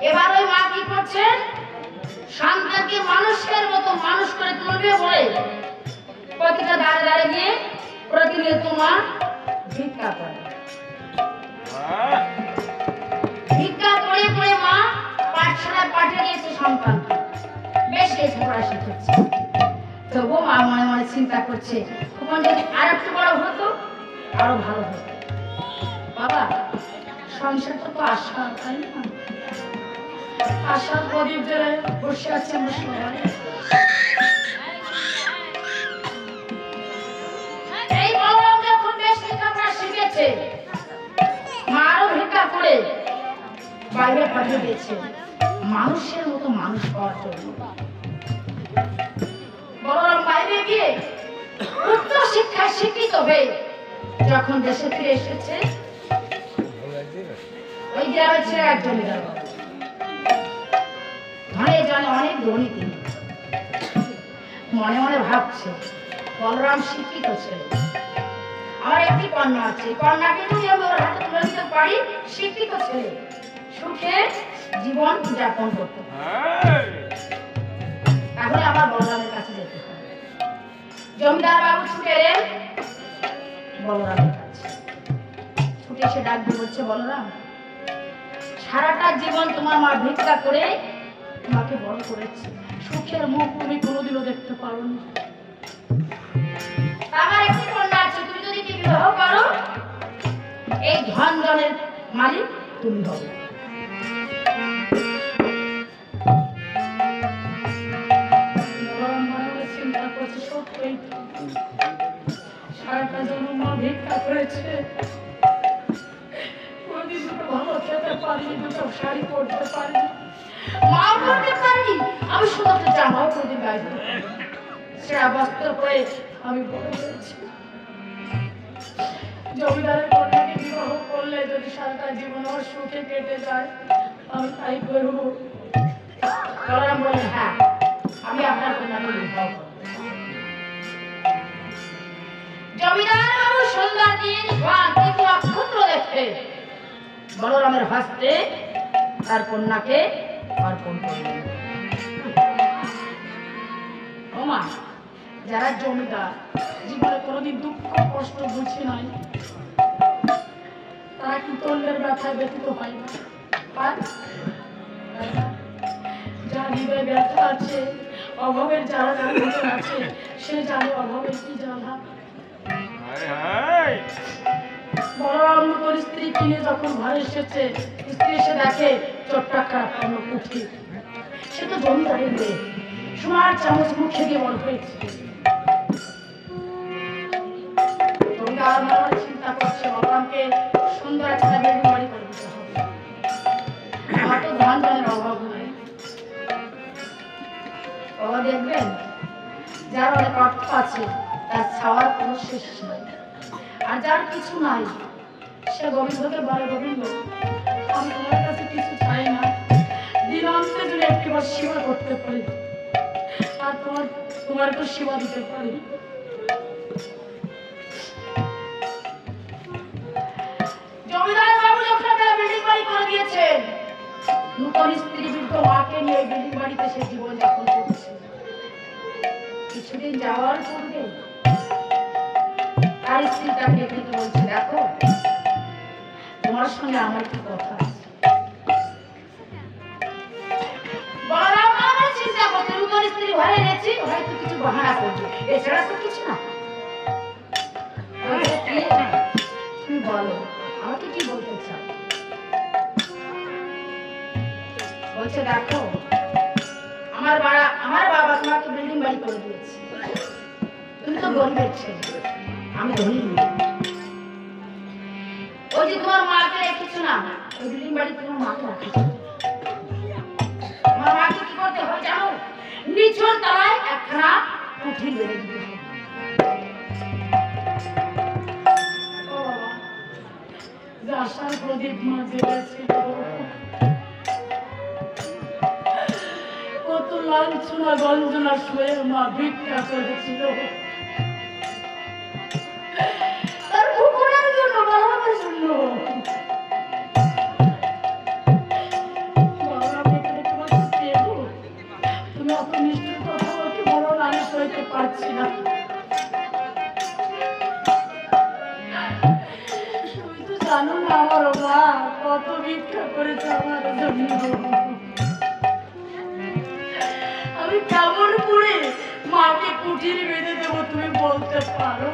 এবার ওই মা কি করছেন, সন্তানকে মানুষের মতো মানুষ করে তুলবে বলে প্রতিটা দাঁড়ে দাঁড়ে গিয়ে প্রতিনিয়ত মা ভিক্ষা করে। ভিক্ষা করে করে মা পাঠশালায় পাঠিয়ে দিয়েছে সন্তানকে, বেশ লেখাপড়া শিখেছে। তবুও মা মনে মনে চিন্তা করছে, তখন যদি আর একটু বড় হতো আরো ভালো হতো। বাবা, সংসার তো আশা, তাই না? আশার প্রদীপ জেলে বসে আছে আমরা সবাই। এই বলরাম যখন বেশ লেখাপড়া শিখেছে, মা আরো ভিক্ষা করে বাইরে পাঠিয়ে দিয়েছে মানুষের মতো মানুষ হওয়ার জন্য। বলরাম বাইরে গিয়ে উচ্চ শিক্ষায় শিক্ষিত হয়ে যখন দেশে ফিরে এসেছে, ওই গ্রামে ছিল এক জমিদার বাবু। ধনে জনে অনেক ধনী তিনি। মনে মনে ভাবছে, বলরাম শিক্ষিত ছেলে, আমার একটি কন্যা আছে, কন্যাকে যদি আমি ওর হাতে তুলে দিতে পারি, শিক্ষিত ছেলে সুখে জীবন যাপন করতে পারে, তাহলে আমার বলরামের কাছে যেতে হবে। জমিদার বাবু ছুটে এলেন বলরামের কাছে। ছুটে এসে ডাক দিয়ে বলছে, বলরাম, সারাটা জীবন তোমার মা ভিক্ষা করে তোমাকে বড় করেছে, সুখের মুখ তুমি কোনোদিনও দেখতে পারো না। আমার একটি কন্যা আছে, তুমি যদি কি বিবাহ করো, এই ধন জনের মালিক তুমি হবে। চিন্তা করছে, সত্যই সারাটা জন্য মা ভিক্ষা করেছে, কোনদিন দুটো ভালো খেতে পারিনি, দুটো শাড়ি পরতে পারিনি, মা পরতে পারিনি, আমি শুধু একটা জামাও কোনদিন গাইতে পারিনি। সেরা বস্ত্র পরে আমি বড় হয়েছি। জমিদারের কন্যাকে বিবাহ করলে যদি সারাটা জীবন আমার সুখে কেটে যায়, আমি তাই করব। বলরাম বললেন, হ্যাঁ, আমি আপনার কন্যাকে বিবাহ করব। জমিদার বাবু সন্ধ্যার দিন কিন্তু নক্ষত্র দেখে বলরামের হস্তে তার কন্যাকে অর্পণ করলেন। ওমা, যারা জমিদার জীবনে কোনোদিন দুঃখ কষ্ট বুঝি নাই, তারা কি তন্ডের ব্যথায় ব্যথিত হয় না? যার হৃদয়ে ব্যথা আছে, অভাবের যারা যারা আছে, সে জানে অভাবের কি জ্বালা। বলরাম তোর স্ত্রী কিনে যখন ঘরে এসেছে, স্ত্রী এসে দেখে চট্টাকা কোনো পুঁথি, সে তো জমিদারের মেয়ে, সোনার চামচ মুখে দিয়ে বড় হয়েছে। জমিদার মনে চিন্তা করছে, বলরামকে সুন্দর একটা বিল্ডিং বাড়ি করে দিতে হবে, আমার তো ধান জনের অভাব নেই। বাবা দেখবেন, যার অনেক অর্থ আছে তার ছাওয়ার কোনো শেষ নাই, আর যার কিছু নাই সে গোবিন্দকে বলে, গোবিন্দ, আমি তোমার কাছে কিছু চাই না, দিন অন্তে যদি একটিবার সেবা করতে পারি আর তোমার একটু সেবা দিতে পারি। জমিদার বাবু যখন একটা বিল্ডিং বাড়ি করে দিয়েছেন, নতুন স্ত্রী বৃদ্ধ মাকে নিয়ে বিল্ডিং বাড়িতে সে জীবন যাপন করছে। কিছুদিন যাওয়ার পূর্বে তার স্ত্রী তাকে ডেকে বলছে, দেখো, তোমার সঙ্গে আমার কি কথা আছে। বলরাম আমার চিন্তা করতে, নতুন স্ত্রী ঘরে এনেছি, হয়তো কিছু বাহানা করবে, এছাড়া তো কিছু না। তুমি বলো, আমাকে কি বলতে চাও? বলছে, দেখো, আমার বাবা তোমাকে বিল্ডিং বাড়ি করে দিয়েছে, তুমি তো গরিবের ছেলে, আমি ধনী। ওই যে তোমার মাকে রেখেছো না, ওই বিল্ডিং বাড়ি তোমার মাকে রাখেছো, আমার মাকে কি করতে হবে জানো? নিচুর তলায় একখানা পুঁথি বেড়ে দিতে হবে। আশার প্রদীপ মা জ্বেলেছিল, কত লাঞ্ছনা গঞ্জনা শুয়ে মা ভিক্ষা করেছিল, তার কুকুরের জন্য, বাবার জন্য। বাবা আমার মা কত ভিক্ষা করেছে আমার জন্য। আমি কেমন করে মাকে কুঠির বেঁধে দেবো তুমি বলতে পারো?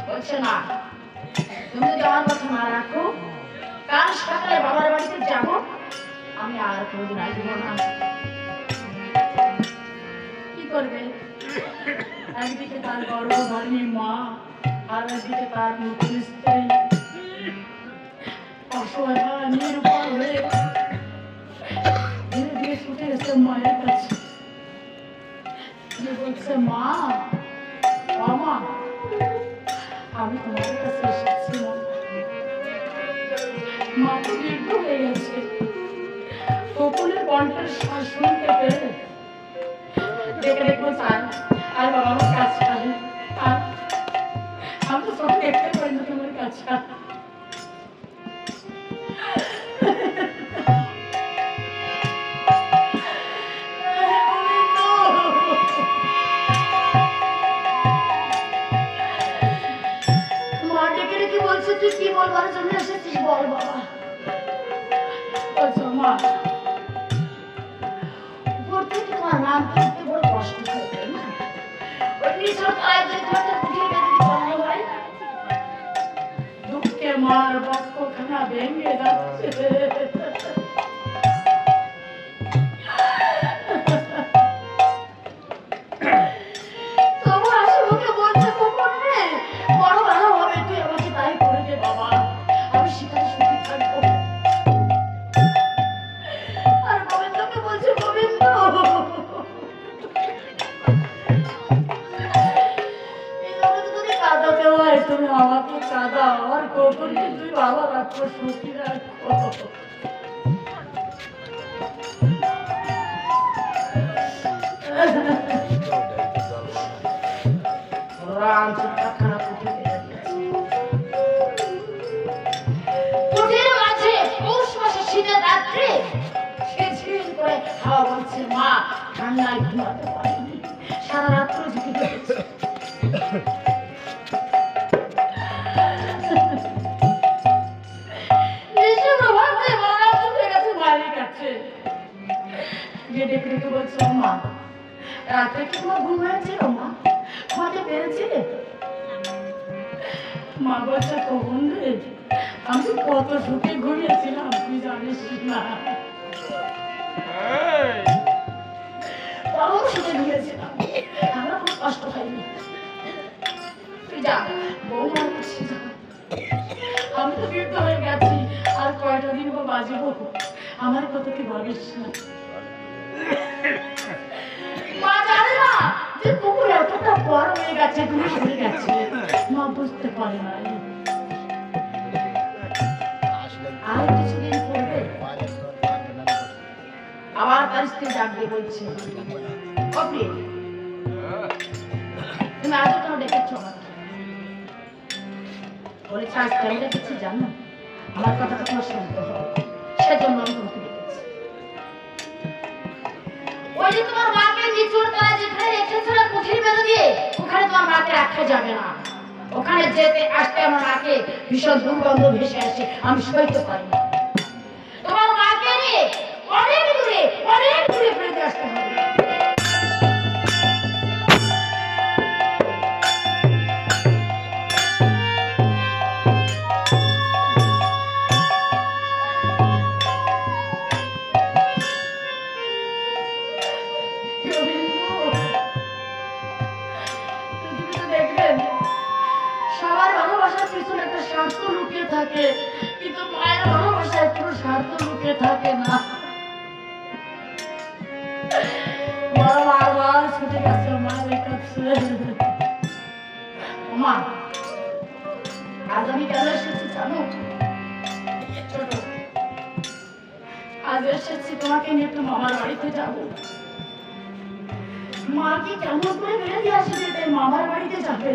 বলছে না, তুমি যদি আমার কথা না রাখো, কাল সকালে বাবার বাড়িতে যাব, আমি আর কোনোদিন আসবো না। কি করবে? একদিকে তার গর্ভধারিণী মা, আর একদিকে তার নতুন স্ত্রী, অসহায় নিরুপায় হয়ে ধীরে ধীরে ছুটে এসে মায়ের কাছে। বলছে, মা, মা, আমি তোমার কাছে এসেছিলাম। মা তো বৃদ্ধ হয়ে গেছে, গোকুলের কণ্ঠের শ্বাস শুনতে পেরে দেখে দেখবো চাই, আর বাবা আমার কাছে আসে, আর আমি তো সব দেখতে পারি না তোমার কাছে। তুই কি বলবার জন্য এসেছিস বল বাবা। বলছো, মা, উপর থেকে তোমার নাম করতে বড় কষ্ট হয়ে না? ওই নিচের তলায় যদি তোমাকে কুঠির বেঁধে দিতে হয়, দুঃখে মার বক্ষখানা ভেঙে যাচ্ছে। তবু আসি মুখে বলছে, কখন রে বড় ভালো হবে, তুই আমাকে তাই করে দে বাবা, আমি সেখানে সুখী থাকবো। আর গোবিন্দকে বলছে, গোবিন্দ, যদি কাঁদাতে হয় তুমি আমাকে কাঁদাও, আর গোকুলকে তুই ভালো রাখো, সুখী রাখো। মা ঠান্ডায় ঘুমাতে পারেনি, সারা রাত্র ঝুঁকে গেছে। মায়ের কাছে গিয়ে ডেকে ডেকে বলছে, মা, রাত্রে কি তোমার ঘুম হয়েছিল? মা, ঘুমাতে পেরেছিলে? মা বলছে, কখন রে, আমি কত সুখে ঘুমিয়েছিলাম তুই জানিস না। সুখে ঘুমিয়েছিলাম, আমরা খুব কষ্ট পাইনি। তুই যা, বৌমা, আমি তো বৃদ্ধ হয়ে গেছি, আর কয়টা দিন বা বাঁচব, আমার কথা কি ভাবিস না? মা জানে না যে কুকুর এতটা বড় হয়ে গেছে, দূরে সরে গেছে, মা বুঝতে পারে না। আর কিছুদিন পরে আবার তার স্ত্রী ডাক দিয়ে বলছে, তুমি আজও কেন ডেকেছ আমাকে? বলেছে, আজ কেন ডেকেছি জানো? আমার কথাটা তোমার শুনতে হবে, সেজন্য আমি তোমাকে ডেকেছি। ওই যে তোমার মাকে নিচুর তলায় যেখানে রেখেছিল কুঠির বেঁধে দিয়ে, ওখানে তোমার মাকে রাখা যাবে না। ওখানে যেতে আসতে আমার মাকে ভীষণ দুর্গন্ধ ভেসে আসে, আমি সইতে পারি না। তোমার মাকে নিয়ে অনেক দূরে ফেলে আসতে হবে। সবার ভালোবাসার পিছনে একটা স্বার্থ লুকিয়ে থাকে, কিন্তু মায়ের ভালোবাসায় কোনো স্বার্থ লুকিয়ে থাকে না। বারবার ছুটে গেছে মায়ের কাছে। মা, আজ আমি কেন এসেছি জানো? ছোট, আজ এসেছি তোমাকে নিয়ে একটু মামার বাড়িতে যাবো। মা কি কেমন করে বেড়ে দিয়ে আসবে, তাই মামার বাড়িতে যাবে।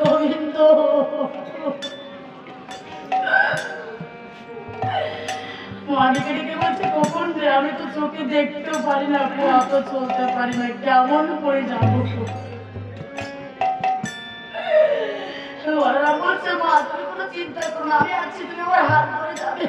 গোবিন্দ, মাকে ডেকে বলছে, কখন রে, আমি তো চোখে দেখতেও পারি না, পা তো চলতে পারি না, কেমন করে যাবো? বলছে মা তুমি কোনো চিন্তা করো না, আমি আছি, তুমি আমার হাত ধরে যাবে।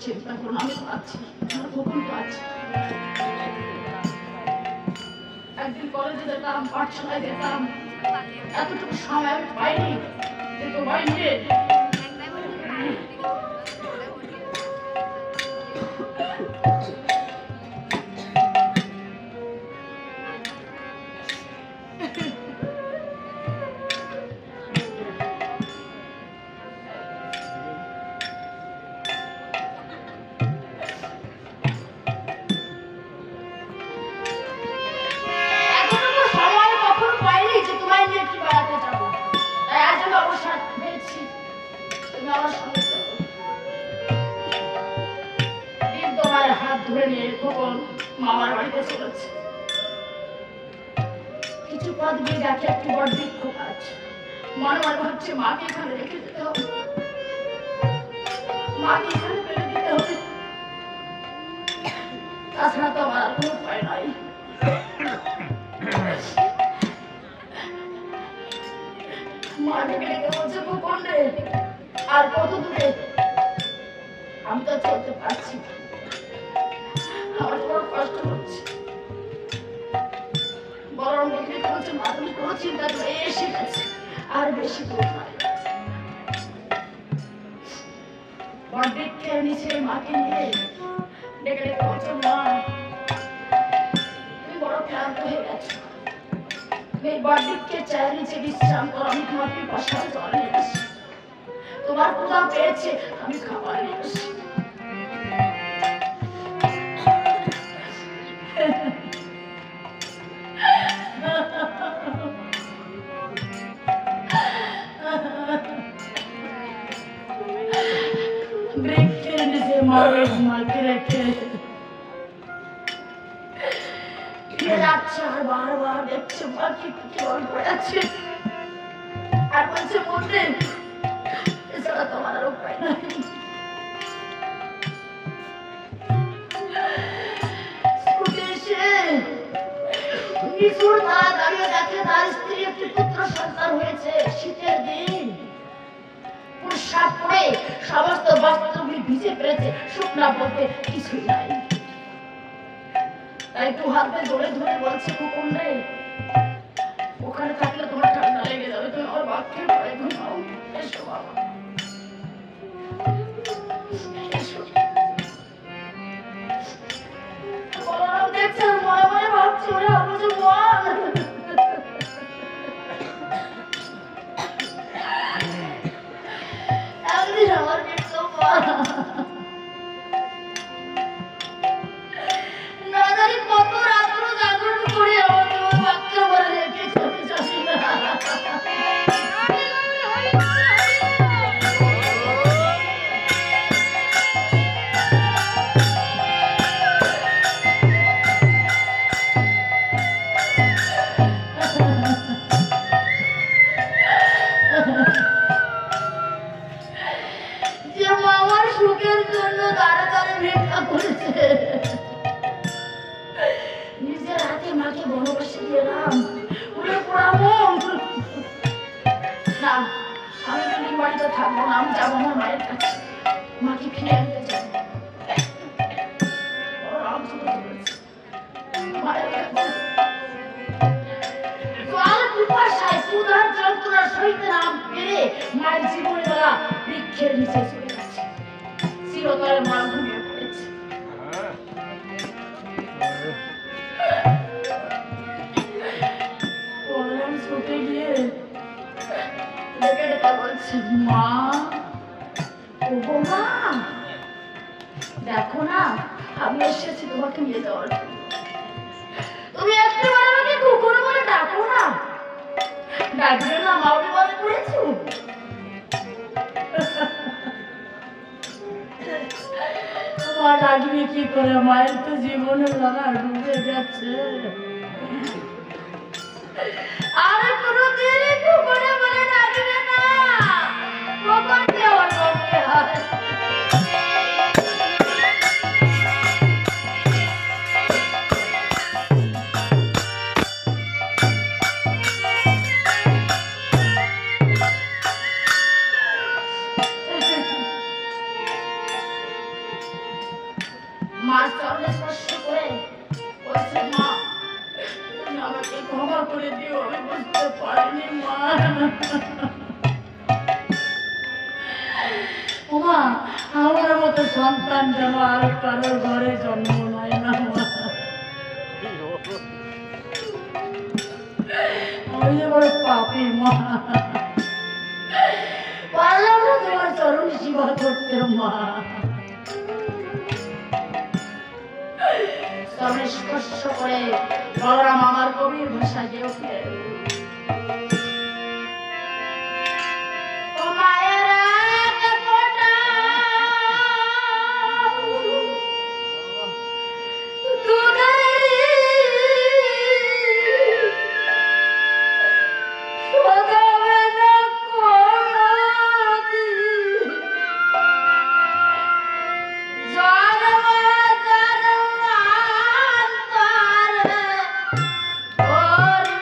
চিন্তা করুন, আমি তো আছি, আমার খোকন তো আছে। একদিন কলেজে যেতাম, পাঠশালায় যেতাম, এতটুকু সময় আমি পাইনি, কিন্তু বাইরে মামার বাড়িতে চলেছে। কিছু পথ গিয়ে দেখে একটি বড় বৃক্ষ গাছ। মনে মনে ভাবছে মাকে এখানে রেখে যেতে হবে, মাকে এখানে ফেলে দিতে হবে, তাছাড়া তো আমার কোনো উপায় নাই। মা ডেকে ডেকে বলছে খোকন রে, আর কত দূরে? আমি তো চলতে পারছি, আমার বড় কষ্ট হচ্ছে। বরং দেখে বলছে মা তুমি কোনো চিন্তা করে এসে গেছে, আর বেশি দূর নয়। বটবৃক্ষের নিচে মাকে নিয়ে ডেকে ডেকে বলছে মা তুমি বড় ক্লান্ত হয়ে গেছো, এই বটবৃক্ষের ছায়ার নিচে বিশ্রাম করো, আমি তোমার পিপাসায় জল নিয়ে আসি, তোমার ক্ষুধা পেয়েছে আমি খাবার নিয়ে আসি। বৃক্ষের নিচে মাকে রেখে ফিরে যাচ্ছে, আর বারবার দেখছে মাকে জল পড়েছে, আর বলছে মনে এছাড়া তোমার আর উপায় নাই। দাঁড়িয়ে দেখে তার স্ত্রী একটি পুত্র সন্তান হয়েছে। শীতের দিন পোশাক পরে সমস্ত বস্ত্রগুলি ভিজে ফেলেছে, শুকনা বলতে কিছুই নাই। তাই দু হাতে ধরে ধরে বলছে খোকন রে, ওখানে থাকলে তোমার ঠান্ডা লেগে যাবে, তুমি আমার বাক্যে পরে ঘুমাও, এসো বাবা এসো। বলরাম দেখছে মনে মনে ভাবছে ওরে আমার যে মন, একদিন আমার মৃত্যু না জানি কত রাত্র জাগরণ করে আমার তোমার বাক্য বলে রেখে চলে যাবি না। যে মামার সুখের জন্য দাঁড়ে দাঁড়ে ভিক্ষা করেছে, নিজের হাতে মাকে বনবাসে দিলাম, উড়ে পড়াবো না, আমি এই বাড়িতে থাকবো না, আমি যাবো আমার মায়ের কাছে, মাকে ফিরে আনতে যাবো। মায়ের ক্ষুধার যন্ত্রণা সইতে না পেরে মায়ের জীবনে বেলা বৃক্ষের নিচে চলে গেছে, চিরতরে মা ঘুমিয়ে পড়েছে। বলরাম ছুটে গিয়ে ডেকে ডেকে বলছে, মা, ওগো মা, দেখো না আমি এসেছি তোমাকে নিয়ে যাওয়ার জন্য, তুমি একটিবার আমাকে কুকুর বলে ডাকো না, ডাকবে না মা বিপদে পড়েছো। মা ডাকবে কি করে, মায়ের তো জীবনে জানা ডুবে গেছে, আর কোনোদিন কুকুরে বলে ডাকবে না, কখন দেওয়ার করতে হয়। মার চরণে স্পর্শ করে বলছে, মা তুমি আমাকে ক্ষমা করে দিও, আমি বুঝতে পারিনি মা। ওমা, আমার মতো সন্তান যেন আর কারোর ঘরে জন্ম নেয় না মা, আমি যে বড় পাপী মা, পারলাম না তোমার চরণ সেবা করতে মা। চরণে স্পর্শ করে বলরাম আমার কবির ভাষায় গিয়ে ওঠে, ও মায়ের এক ফোঁটা দুধের শোধাবে না কোনোদিন, জন্মা জন্মান্তরে ওরে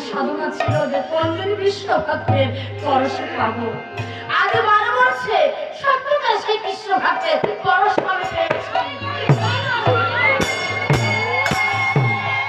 সাধনা ছিল যে পঞ্জনী বিশ্বভাবের পরশ পাবো, আজ 12 বর্ষে সত্যতা সেই কৃষ্ণ ভাবের পরশ পাবে পেয়েছি।